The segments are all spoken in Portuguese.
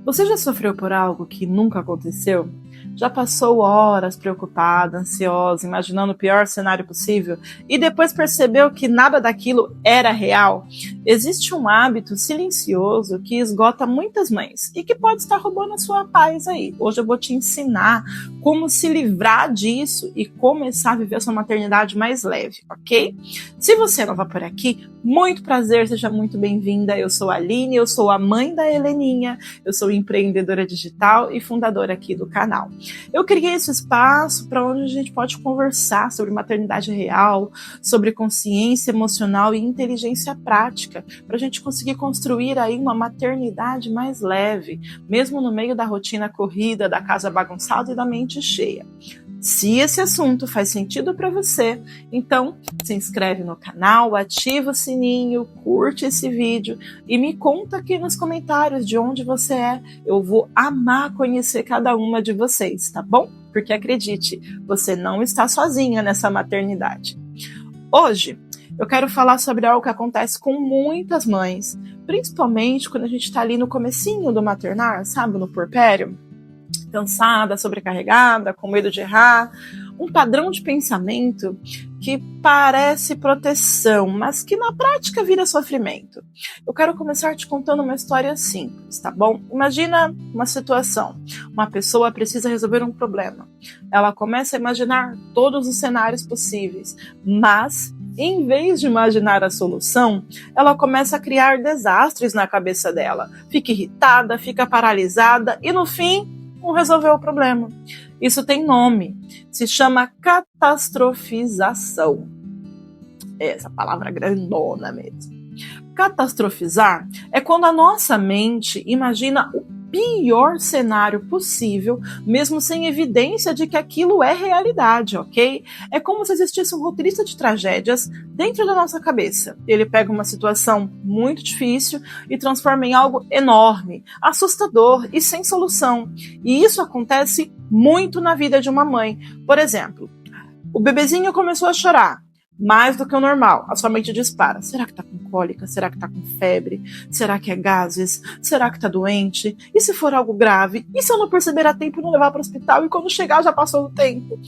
Você já sofreu por algo que nunca aconteceu? Já passou horas preocupada, ansiosa, imaginando o pior cenário possível e depois percebeu que nada daquilo era real? Existe um hábito silencioso que esgota muitas mães e que pode estar roubando a sua paz aí. Hoje eu vou te ensinar como se livrar disso e começar a viver a sua maternidade mais leve, ok? Se você é nova por aqui, muito prazer, seja muito bem-vinda. Eu sou a Aline, eu sou a mãe da Heleninha, eu sou empreendedora digital e fundadora aqui do canal. Eu criei esse espaço para onde a gente pode conversar sobre maternidade real, sobre consciência emocional e inteligência prática, para a gente conseguir construir aí uma maternidade mais leve, mesmo no meio da rotina corrida, da casa bagunçada e da mente cheia. Se esse assunto faz sentido para você, então se inscreve no canal, ativa o sininho, curte esse vídeo e me conta aqui nos comentários de onde você é. Eu vou amar conhecer cada uma de vocês, tá bom? Porque acredite, você não está sozinha nessa maternidade. Hoje eu quero falar sobre algo que acontece com muitas mães, principalmente quando a gente está ali no comecinho do maternar, sabe, no puerpério. Cansada, sobrecarregada, com medo de errar, um padrão de pensamento que parece proteção, mas que na prática vira sofrimento. Eu quero começar te contando uma história simples, tá bom? Imagina uma situação, uma pessoa precisa resolver um problema. Ela começa a imaginar todos os cenários possíveis, mas em vez de imaginar a solução, ela começa a criar desastres na cabeça dela. Fica irritada, fica paralisada e no fim não resolveu o problema. Isso tem nome, se chama catastrofização. Essa palavra grandona mesmo. Catastrofizar é quando a nossa mente imagina o pior cenário possível, mesmo sem evidência de que aquilo é realidade, ok? É como se existisse um roteirista de tragédias dentro da nossa cabeça. Ele pega uma situação muito difícil e transforma em algo enorme, assustador e sem solução. E isso acontece muito na vida de uma mãe. Por exemplo, o bebezinho começou a chorar mais do que o normal, a sua mente dispara. Será que tá com cólica? Será que tá com febre? Será que é gases? Será que tá doente? E se for algo grave? E se eu não perceber a tempo e não levar para o hospital e quando chegar já passou o tempo?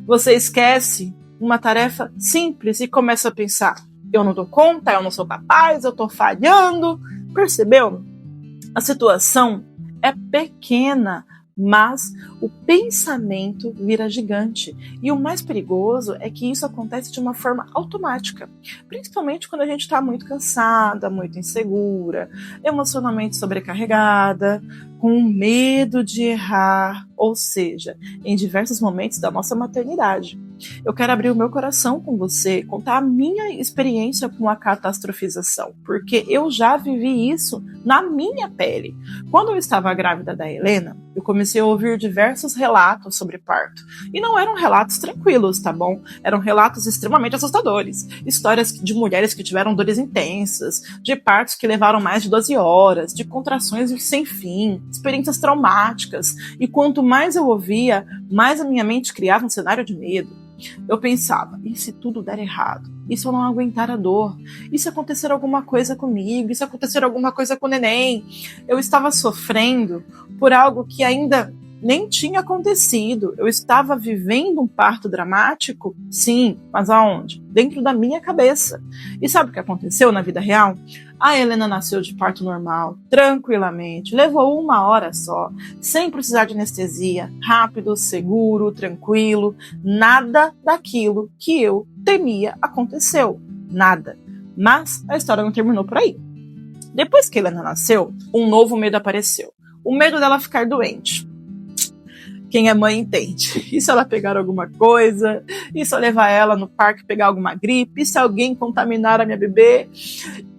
Você esquece uma tarefa simples e começa a pensar: eu não dou conta, eu não sou capaz, eu tô falhando. Percebeu? A situação é pequena, mas o pensamento vira gigante. E o mais perigoso é que isso acontece de uma forma automática, principalmente quando a gente está muito cansada, muito insegura, emocionalmente sobrecarregada, com medo de errar, ou seja, em diversos momentos da nossa maternidade. Eu quero abrir o meu coração com você, contar a minha experiência com a catastrofização, porque eu já vivi isso na minha pele. Quando eu estava grávida da Helena, eu comecei a ouvir diversos relatos sobre parto. E não eram relatos tranquilos, tá bom? Eram relatos extremamente assustadores. Histórias de mulheres que tiveram dores intensas, de partos que levaram mais de 12 horas, de contrações sem fim, experiências traumáticas. E quanto mais eu ouvia, mais a minha mente criava um cenário de medo. Eu pensava: e se tudo der errado? E se eu não aguentar a dor? E se acontecer alguma coisa comigo? E se acontecer alguma coisa com o neném? Eu estava sofrendo por algo que ainda nem tinha acontecido. Eu estava vivendo um parto dramático? Sim, mas aonde? Dentro da minha cabeça. E sabe o que aconteceu na vida real? A Helena nasceu de parto normal, tranquilamente, levou 1 hora só, sem precisar de anestesia, rápido, seguro, tranquilo. Nada daquilo que eu temia aconteceu, nada. Mas a história não terminou por aí. Depois que a Helena nasceu, um novo medo apareceu. O medo dela ficar doente. Quem é mãe entende. E se ela pegar alguma coisa? E se eu levar ela no parque pegar alguma gripe? E se alguém contaminar a minha bebê?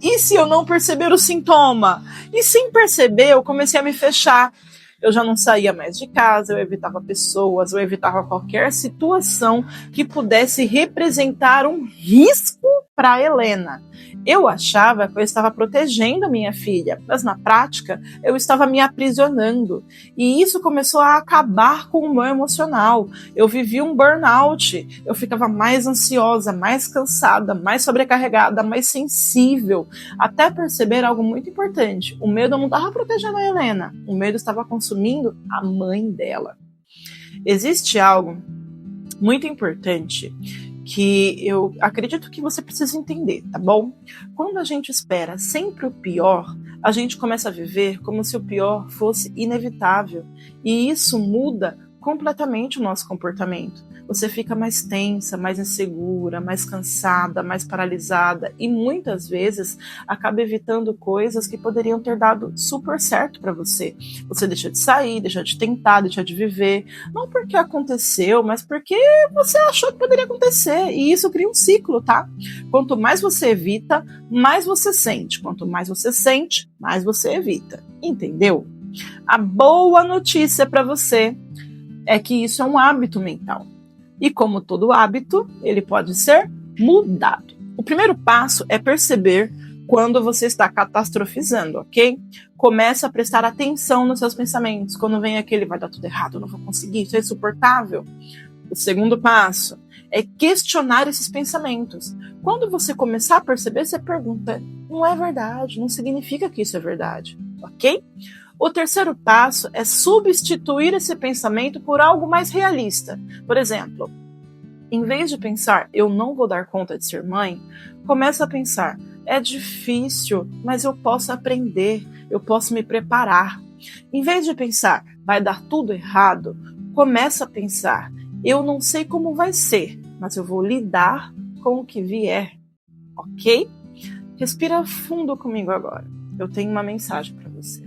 E se eu não perceber o sintoma? E sem perceber, eu comecei a me fechar. Eu já não saía mais de casa, eu evitava pessoas, eu evitava qualquer situação que pudesse representar um risco para Helena. Eu achava que eu estava protegendo a minha filha, mas na prática eu estava me aprisionando. E isso começou a acabar com o meu emocional. Eu vivi um burnout, eu ficava mais ansiosa, mais cansada, mais sobrecarregada, mais sensível, até perceber algo muito importante. O medo não estava protegendo a Helena, o medo estava consumindo a mãe dela. Existe algo muito importante que eu acredito que você precisa entender, tá bom? Quando a gente espera sempre o pior, a gente começa a viver como se o pior fosse inevitável. E isso muda completamente o nosso comportamento. Você fica mais tensa, mais insegura, mais cansada, mais paralisada e muitas vezes acaba evitando coisas que poderiam ter dado super certo para você. Você deixa de sair, deixa de tentar, deixa de viver, não porque aconteceu, mas porque você achou que poderia acontecer, e isso cria um ciclo, tá? Quanto mais você evita, mais você sente. Quanto mais você sente, mais você evita. Entendeu? A boa notícia para você é que isso é um hábito mental. E como todo hábito, ele pode ser mudado. O primeiro passo é perceber quando você está catastrofizando, ok? Comece a prestar atenção nos seus pensamentos. Quando vem aquele, vai dar tudo errado, eu não vou conseguir, isso é insuportável. O segundo passo é questionar esses pensamentos. Quando você começar a perceber, você pergunta, não é verdade, não significa que isso é verdade, ok? O terceiro passo é substituir esse pensamento por algo mais realista. Por exemplo, em vez de pensar, eu não vou dar conta de ser mãe, começa a pensar, é difícil, mas eu posso aprender, eu posso me preparar. Em vez de pensar, vai dar tudo errado, começa a pensar, eu não sei como vai ser, mas eu vou lidar com o que vier, ok? Respira fundo comigo agora. Eu tenho uma mensagem para você.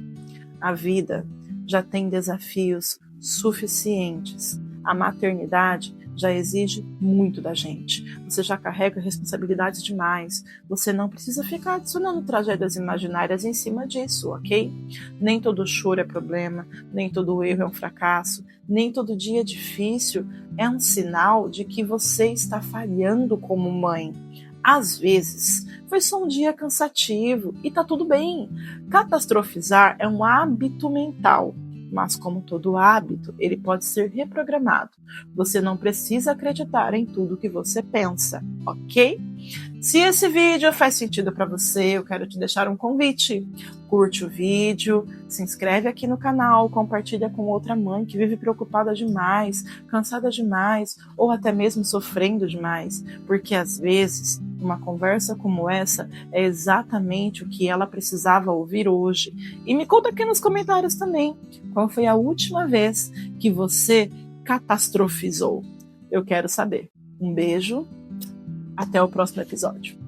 A vida já tem desafios suficientes. A maternidade já exige muito da gente. Você já carrega responsabilidades demais. Você não precisa ficar adicionando tragédias imaginárias em cima disso, ok? Nem todo choro é problema, nem todo erro é um fracasso, nem todo dia difícil é um sinal de que você está falhando como mãe. Às vezes, foi só um dia cansativo e tá tudo bem. Catastrofizar é um hábito mental, mas como todo hábito, ele pode ser reprogramado. Você não precisa acreditar em tudo que você pensa, ok? Se esse vídeo faz sentido para você, eu quero te deixar um convite. Curte o vídeo, se inscreve aqui no canal, compartilha com outra mãe que vive preocupada demais, cansada demais ou até mesmo sofrendo demais, porque às vezes uma conversa como essa é exatamente o que ela precisava ouvir hoje. E me conta aqui nos comentários também, qual foi a última vez que você catastrofizou? Eu quero saber. Um beijo, até o próximo episódio.